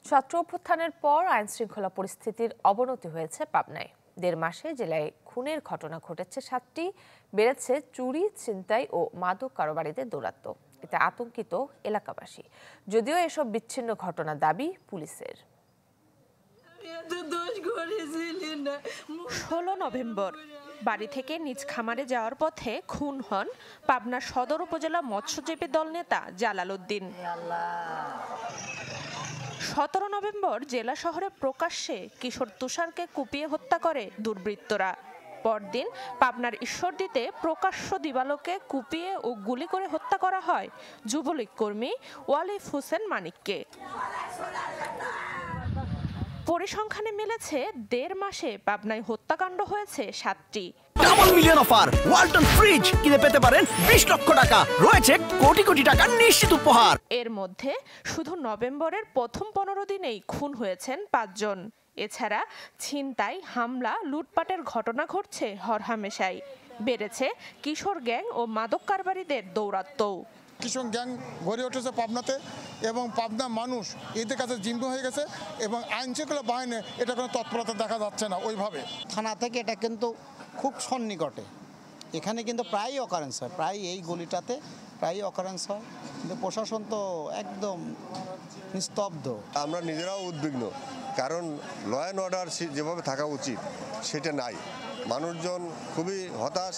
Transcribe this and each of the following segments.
ছাত্র অভ্যুত্থানের পর আইনশৃঙ্খলা পরিস্থিতির অবনতি হয়েছে পাবনায়। ১.৫ মাসে জেলায় খুনের ঘটনা ঘটেছে ৭টি, বেড়েছে চুরি, ছিনতাই ও মাদক কারবারিদের দৌরাত্ম্য। এতে আতঙ্কিত এলাকাবাসী। যদিও এসব বিচ্ছিন্ন ঘটনা দাবি পুলিশের। ১৬ নভেম্বর বাড়ি থেকে নিজ খামারে যাওয়ার পথে খুন হন পাবনা সদর উপজেলা মৎস্যজীবী দল নেতা জালাল উদ্দিন। ১৭ নভেম্বর জেলা শহরে প্রকাশ্যে কিশোর তুষারকে কুপিয়ে হত্যা করে দুর্বৃত্তরা। পরদিন পাবনার ঈশ্বরদীতে প্রকাশ্য দিবালোকে কুপিয়ে ও গুলি করে হত্যা করা হয় যুবলীগ কর্মী ওয়ালিফ হোসেন মানিককে। পরিসংখ্যানে মিলেছে ১.৫ মাসে পাবনায় হত্যাকাণ্ড হয়েছে ৭টি। Double million offer Walton fridge কিনে পেতে পারেন ২০ লক্ষ টাকা, রয়েছে কোটি কোটি টাকার নিশ্চিত উপহার। এর মধ্যে শুধু নভেম্বরের প্রথম ১৫ দিনেই খুন হয়েছেন ৫ জন। এছাড়া ছিনতাই, হামলা, লুটপাটের ঘটনা ঘটছে হরহামেশাই। বেড়েছে কিশোর গ্যাং ও মাদক কারবারিদের দৌরাত্ম্যও। কিশোর গ্যাং গড়ে উঠেছে পাবনাতে এবং পাবনা মানুষ এদের কাছে জিম্মি হয়ে গেছে এবং আইন শৃঙ্খলা বাহিনী এটা কোনো তৎপরতা দেখা যাচ্ছে না ওইভাবে। থানা থেকে এটা কিন্তু খুব সন্নিকটে, এখানে কিন্তু প্রায়ই অকারেন্স হয়, প্রায় এই গলিটাতে প্রায়ই অকারেন্স হয়, কিন্তু প্রশাসন তো একদম নিস্তব্ধ। আমরা নিজেরাও উদ্বিগ্ন, কারণ ল অ্যান্ড অর্ডার যেভাবে থাকা উচিত সেটা নাই। মানুষজন খুবই হতাশ।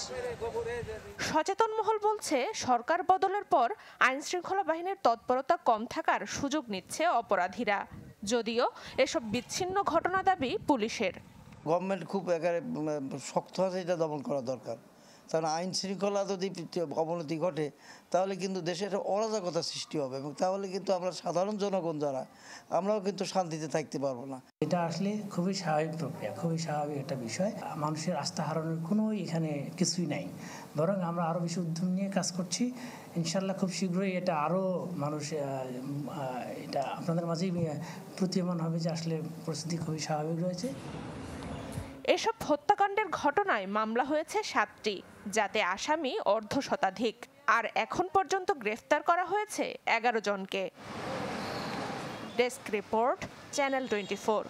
সচেতন মহল বলছে সরকার বদলের পর আইন শৃঙ্খলা বাহিনীর তৎপরতা কম থাকার সুযোগ নিচ্ছে অপরাধীরা। যদিও এসব বিচ্ছিন্ন ঘটনা দাবি পুলিশের। গভর্নমেন্ট খুব একেবারে শক্ত আছে, এটা দমন করা দরকার। কারণ আইন শৃঙ্খলা যদি অবনতি ঘটে তাহলে কিন্তু দেশের অরাজকতা সৃষ্টি হবে এবং তাহলে কিন্তু আমরা সাধারণ জনগণ যারা আমরাও কিন্তু শান্তিতে থাকতে পারবো না। এটা আসলে খুবই স্বাভাবিক প্রক্রিয়া, খুবই স্বাভাবিক একটা বিষয়। মানুষের আস্থা হারানোর কোনো এখানে কিছুই নাই, বরং আমরা আরও বেশি উদ্যম নিয়ে কাজ করছি। ইনশাল্লাহ খুব শীঘ্রই এটা আরও মানুষ এটা আপনাদের মাঝেই প্রতীয়মান হবে যে আসলে পরিস্থিতি খুবই স্বাভাবিক রয়েছে। এসব হত্যাকাণ্ডের ঘটনায় মামলা হয়েছে ৭টি, যাতে আসামি অর্ধশতাধিক। আর এখন পর্যন্ত গ্রেফতার করা হয়েছে ১১ জনকে। Desk report, channel 24।